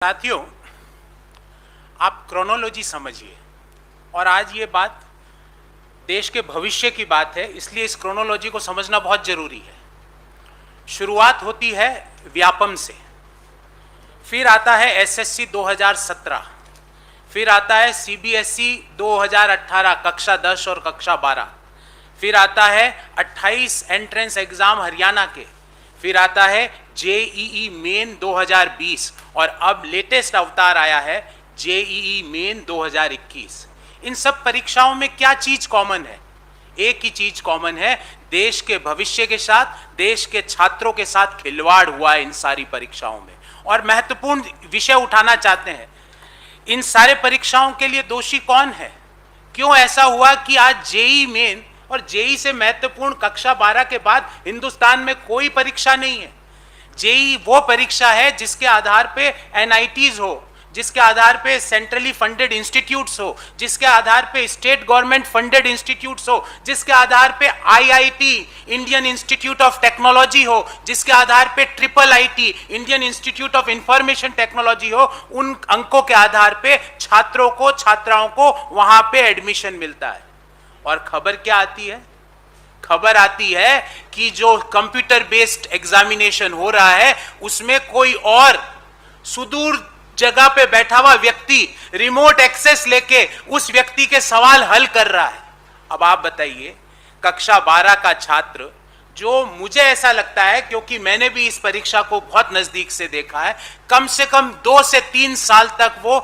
साथियों, आप क्रोनोलॉजी समझिए। और आज ये बात देश के भविष्य की बात है, इसलिए इस क्रोनोलॉजी को समझना बहुत जरूरी है। शुरुआत होती है व्यापम से, फिर आता है एसएससी 2017, फिर आता है सीबीएसई 2018 कक्षा 10 और कक्षा 12, फिर आता है 28 एंट्रेंस एग्जाम हरियाणा के, फिर आता है जेईई मेन 2020 और अब लेटेस्ट अवतार आया है जेईई मेन 2021। इन सब परीक्षाओं में क्या चीज कॉमन है? एक ही चीज कॉमन है, देश के भविष्य के साथ, देश के छात्रों के साथ खिलवाड़ हुआ है इन सारी परीक्षाओं में। और महत्वपूर्ण विषय उठाना चाहते हैं, इन सारे परीक्षाओं के लिए दोषी कौन है? क्यों ऐसा हुआ कि आज जेईई मेन और जेईई से महत्वपूर्ण कक्षा 12 के बाद हिंदुस्तान में कोई परीक्षा नहीं है? जेईई वो परीक्षा है जिसके आधार पे एनआईटीज हो, जिसके आधार पे सेंट्रली फंडेड इंस्टीट्यूट्स हो, जिसके आधार पे स्टेट गवर्नमेंट फंडेड इंस्टीट्यूट्स हो, जिसके आधार पे IIT Indian institute of technology हो, जिसके आधार पे triple IT Indian institute of information technology हो। उन अंकों के आधार पे छात्रों को, छात्राओं को वहां पे एडमिशन मिलता है। और खबर क्या आती है? खबर आती है कि जो कंप्यूटर बेस्ड एग्जामिनेशन हो रहा है उसमें कोई और सुदूर जगह पे बैठा हुआ व्यक्ति रिमोट एक्सेस लेके उस व्यक्ति के सवाल हल कर रहा है। अब आप बताइए, कक्षा 12 का छात्र, जो मुझे ऐसा लगता है क्योंकि मैंने भी इस परीक्षा को बहुत नजदीक से देखा है, कम से कम 2 से 3 साल तक वो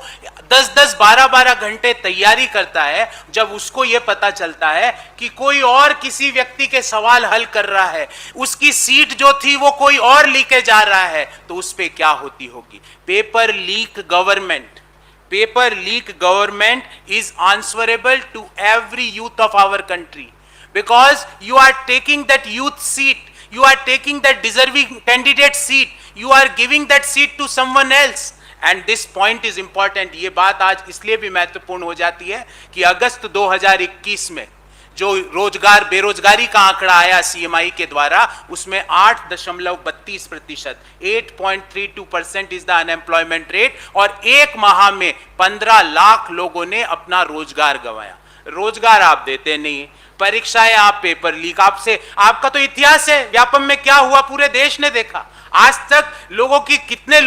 10-10, 12-12 घंटे तैयारी करता है। जब उसको ये पता चलता है कि कोई और किसी व्यक्ति के सवाल हल कर रहा है, उसकी सीट जो थी वो कोई और लेके जा रहा है, तो उस पे क्या होती होगी? Paper leak government, paper leak government is answerable to every youth of our country, because you are taking that youth seat, you are taking that deserving candidate seat, you are giving that seat to someone else, and this point is important। ये बात आज इसलिए भी महत्वपूर्ण हो जाती है कि अगस्त 2021 में जो रोजगार बेरोजगारी का आंकड़ा आया सीएमआई के द्वारा, उसमें 8.32%, 8.32% इज द अनएम्प्लॉयमेंट रेट, और एक माह में 15 लाख लोगों ने अपना रोजगार गंवाया। रोजगार आप देते नहीं, परीक्षाएं आप पेपर लीक, आपसे, आपका तो इतिहास है व्यापम में क्या हुआ पूरे देश ने देखा। आज तक लोगों की कितने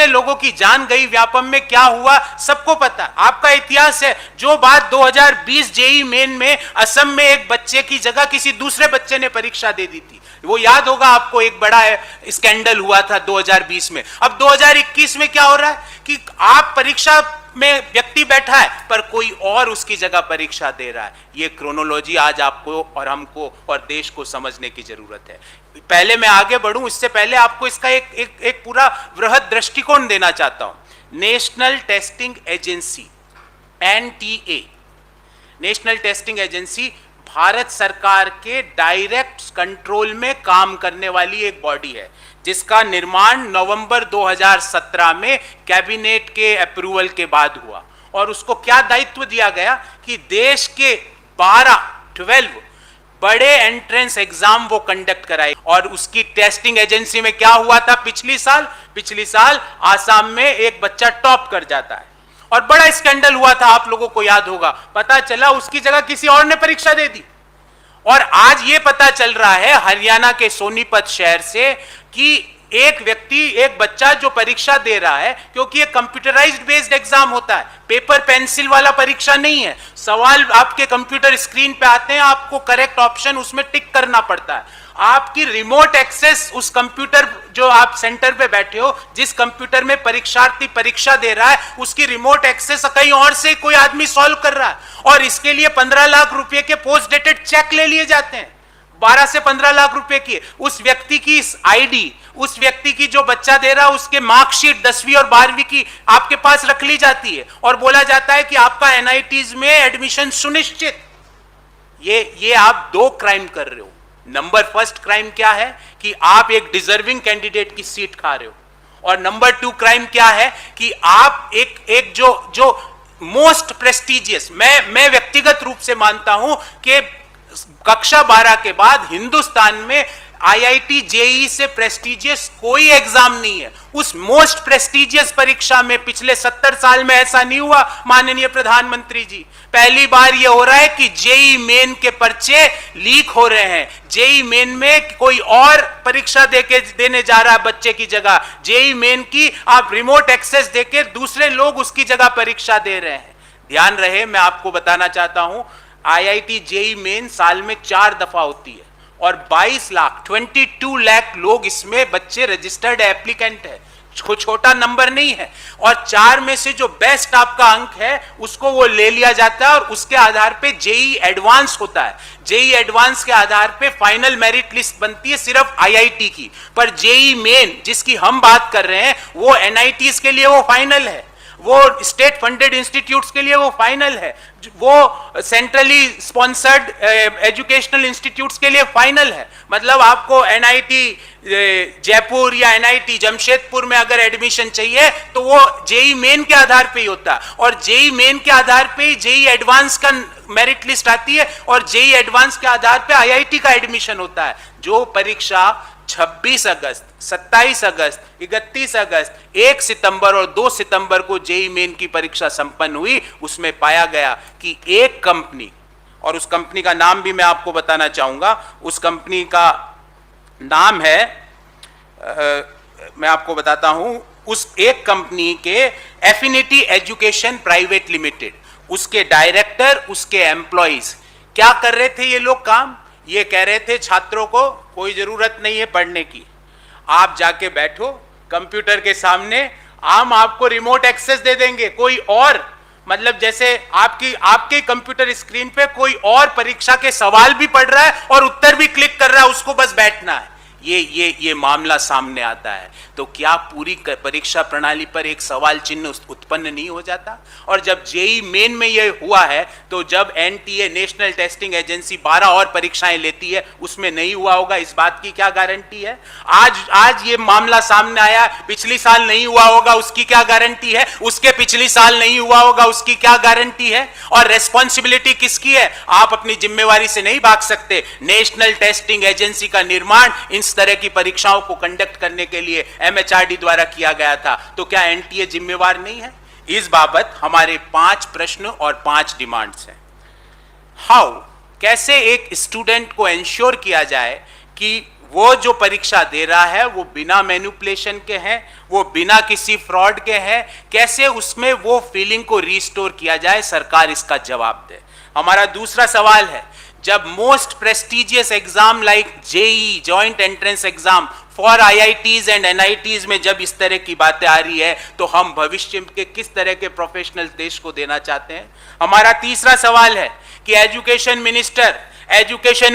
लोगों की जान गई, व्यापम में क्या हुआ सबको पता, आपका इतिहास है। जो बात 2020 जेईई मेन में असम में एक बच्चे की जगह किसी दूसरे बच्चे ने परीक्षा दे दी थी, वो याद होगा आपको, एक बड़ा स्कैंडल हुआ था 2020 में। अब 2021 में क्या हो रहा है कि आप परीक्षा में व्यक्ति बैठा है पर कोई और उसकी जगह परीक्षा दे रहा है। ये क्रोनोलॉजी आज आपको और हमको और देश को समझने की जरूरत है। पहले मैं आगे बढ़ूं, इससे पहले आपको इसका एक पूरा वृहद दृष्टिकोण देना चाहता हूं। National testing agency, NTA, national testing agency Bharat सरकार के डायरेक्ट कंट्रोल में काम करने वाली एक बॉडी है, जिसका निर्माण नवंबर 2017 में कैबिनेट के अप्रूवल के बाद हुआ। और उसको क्या दायित्व दिया गया कि देश के 12 बड़े एंट्रेंस एग्जाम वो कंडक्ट कराए। और उसकी टेस्टिंग एजेंसी में क्या हुआ था पिछली साल आसाम में एक बच्चा टॉप कर जाता है और बड़ा स्कैंडल हुआ था, आप लोगों को याद होगा। पता चला उसकी जगह किसी और ने परीक्षा दे दी। और आज ये पता चल रहा है हरियाणा के सोनीपत शहर से कि एक बच्चा जो परीक्षा दे रहा है, क्योंकि ये कंप्यूटराइज्ड बेस्ड एग्जाम होता है, पेपर पेंसिल वाला परीक्षा नहीं है। सवाल आपके कंप्यूटर स्क्रीन पे आते हैं, आपको करेक्ट ऑप्शन उसमें टिक करना पड़ता है। आपकी रिमोट एक्सेस उस कंप्यूटर, जो आप सेंटर पे बैठे हो, जिस कंप्यूटर में परीक्षार्थी परीक्षा दे रहा है, उसकी रिमोट एक्सेस कहीं और से कोई आदमी सॉल्व कर रहा है। और इसके लिए 15 लाख रुपए के पोस्ट डेटेड चेक ले लिए जाते हैं, 12 से 15 लाख रुपए की। उस व्यक्ति की आईडी, उस व्यक्ति की जो बच्चा दे रहा है उसके मार्कशीट 10वीं और 12वीं की आपके पास रख ली जाती है और बोला जाता है कि आपका एनआईटीज में एडमिशन सुनिश्चित। ये आप 2 क्राइम कर रहे हो। नंबर फर्स्ट क्राइम क्या है कि आप एक डिजर्विंग कैंडिडेट की सीट खा रहे हो, और नंबर 2 क्राइम क्या है कि आप एक जो मोस्ट प्रेस्टिजियस, मैं व्यक्तिगत रूप से मानता हूं कि कक्षा 12 के बाद हिंदुस्तान में आईआईटी जेईई से प्रेस्टिजियस कोई एग्जाम नहीं है। उस मोस्ट प्रेस्टिजियस परीक्षा में पिछले 70 साल में ऐसा नहीं हुआ माननीय प्रधानमंत्री जी। पहली बार यह हो रहा है कि जेईई मेन के पर्चे लीक हो रहे हैं। जेईई मेन में कोई और परीक्षा देने जा रहा है बच्चे की जगह। जेईई मेन की आप रिमोट एक्सेस देके दूसरे लोग उसकी जगह परीक्षा दे रहे हैं। ध्यान रहे, मैं आपको बताना चाहता हूं, आईआईटी जेईई मेन साल में 4 दफा होती है और 22 लाख लोग इसमें बच्चे रजिस्टर्ड एप्लीकेंट है। छोटा नंबर नहीं है। और 4 में से जो बेस्ट आपका अंक है उसको वो ले लिया जाता है और उसके आधार पे जेईई एडवांस होता है। जेईई एडवांस के आधार पे फाइनल मेरिट लिस्ट बनती है सिर्फ आईआईटी की। पर जेईई मेन जिसकी हम बात कर रहे हैं वो एनआईटीज के लिए वो फाइनल है, वो स्टेट फंडेड इंस्टीट्यूट्स के लिए वो फाइनल है, वो सेंट्रली स्पॉन्सर्ड एजुकेशनल इंस्टीट्यूट्स के लिए फाइनल है। मतलब आपको एनआईटी जयपुर या एनआईटी जमशेदपुर में अगर एडमिशन चाहिए तो वो जेईई मेन के आधार पे ही होता है और जेईई मेन के आधार पे ही जेईई एडवांस का मेरिट लिस्ट आती है और जेईई एडवांस के आधार पे आईआईटी का एडमिशन होता है। जो परीक्षा 26 अगस्त, 27 अगस्त, 31 अगस्त, 1 सितंबर और 2 सितंबर को जेईई मेन की परीक्षा संपन्न हुई, उसमें पाया गया कि एक कंपनी, और उस कंपनी का नाम भी मैं आपको बताना चाहूंगा, उस कंपनी का नाम है मैं आपको बताता हूं, उस एक कंपनी के एफिनिटी एजुकेशन प्राइवेट लिमिटेड, उसके डायरेक्टर, उसके एम्प्लॉइज क्या कर रहे थे ये लोग काम? ये कह रहे थे छात्रों को कोई जरूरत नहीं है पढ़ने की, आप जाके बैठो कंप्यूटर के सामने, हम आपको रिमोट एक्सेस दे देंगे। कोई और, मतलब जैसे आपके कंप्यूटर स्क्रीन पे कोई और परीक्षा के सवाल भी पढ़ रहा है और उत्तर भी क्लिक कर रहा है, उसको बस बैठना है। ये मामला सामने आता है तो क्या पूरी परीक्षा प्रणाली पर एक सवाल चिन्ह उत्पन्न नहीं हो जाता? और जब जेईई मेन में ये हुआ है तो जब एनटीए नेशनल टेस्टिंग एजेंसी 12 और परीक्षाएं लेती है उसमें नहीं हुआ होगा, इस बात की क्या गारंटी है? आज ये मामला सामने आया, पिछली साल नहीं हुआ होगा उसकी क्या गारंटी है? उसके पिछली साल नहीं हुआ होगा उसकी क्या गारंटी है? और रेस्पॉन्सिबिलिटी किसकी है? आप अपनी जिम्मेवारी से नहीं भाग सकते। नेशनल टेस्टिंग एजेंसी का निर्माण इस तरह की परीक्षाओं को कंडक्ट करने के लिए एमएचआरडी द्वारा किया गया था, तो क्या एनटीए जिम्मेवार नहीं है? इस बाबत हमारे 5 प्रश्न और 5 डिमांड्स हैं। हाउ, कैसे एक स्टूडेंट को एंश्योर किया जाए कि वो जो परीक्षा दे रहा है वो बिना मैनिपुलेशन के हैं, वो बिना किसी फ्रॉड के हैं, कैसे उसमें वो फीलिंग को रिस्टोर किया जाए? सरकार इसका जवाब दे। हमारा दूसरा सवाल है, जब most prestigious exam like JEE joint entrance exam for IITs and NITs में जब इस तरह की बातें आ रही है तो हम भविष्य के किस तरह के प्रोफेशनल देश को देना चाहते हैं? हमारा तीसरा सवाल है कि एजुकेशन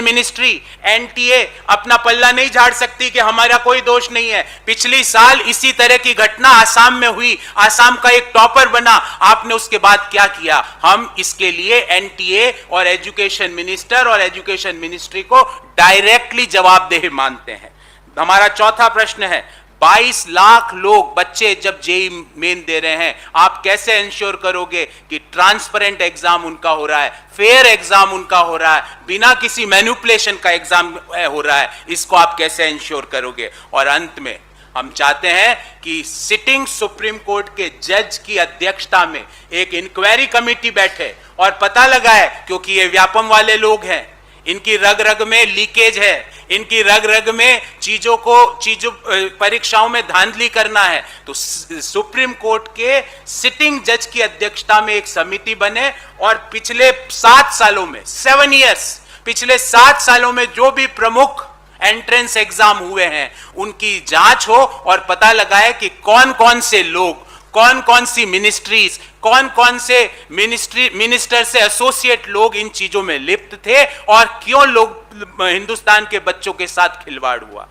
मिनिस्ट्री, एनटीए अपना पल्ला नहीं झाड़ सकती कि हमारा कोई दोष नहीं है। पिछली साल इसी तरह की घटना आसाम में हुई, आसाम का एक टॉपर बना, आपने उसके बाद क्या किया? हम इसके लिए एनटीए और एजुकेशन मिनिस्टर और एजुकेशन मिनिस्ट्री को डायरेक्टली जवाबदेह मानते हैं। हमारा चौथा प्रश्न है, 22 लाख लोग बच्चे जब जेईई मेन दे रहे हैं, आप कैसे इंश्योर करोगे कि ट्रांसपेरेंट एग्जाम उनका हो रहा है, फेयर एग्जाम उनका हो रहा है, बिना किसी मैनिपुलेशन का एग्जाम हो रहा है? इसको आप कैसे इंश्योर करोगे? और अंत में हम चाहते हैं कि सिटिंग सुप्रीम कोर्ट के जज की अध्यक्षता में एक इंक्वायरी कमेटी बैठे और पता लगाए, क्योंकि ये व्यापम वाले लोग हैं, इनकी रग रग में लीकेज है, इनकी रग रग में चीजों परीक्षाओं में धांधली करना है, तो सुप्रीम कोर्ट के सिटिंग जज की अध्यक्षता में एक समिति बने और पिछले 7 सालों में, 7 इयर्स, पिछले 7 सालों में जो भी प्रमुख एंट्रेंस एग्जाम हुए हैं उनकी जांच हो और पता लगाए कि कौन कौन से लोग, कौन कौन सी मिनिस्ट्रीज, कौन कौन से मिनिस्टर से एसोसिएट लोग इन चीजों में लिप्त थे और क्यों लोग हिंदुस्तान के बच्चों के साथ खिलवाड़ हुआ।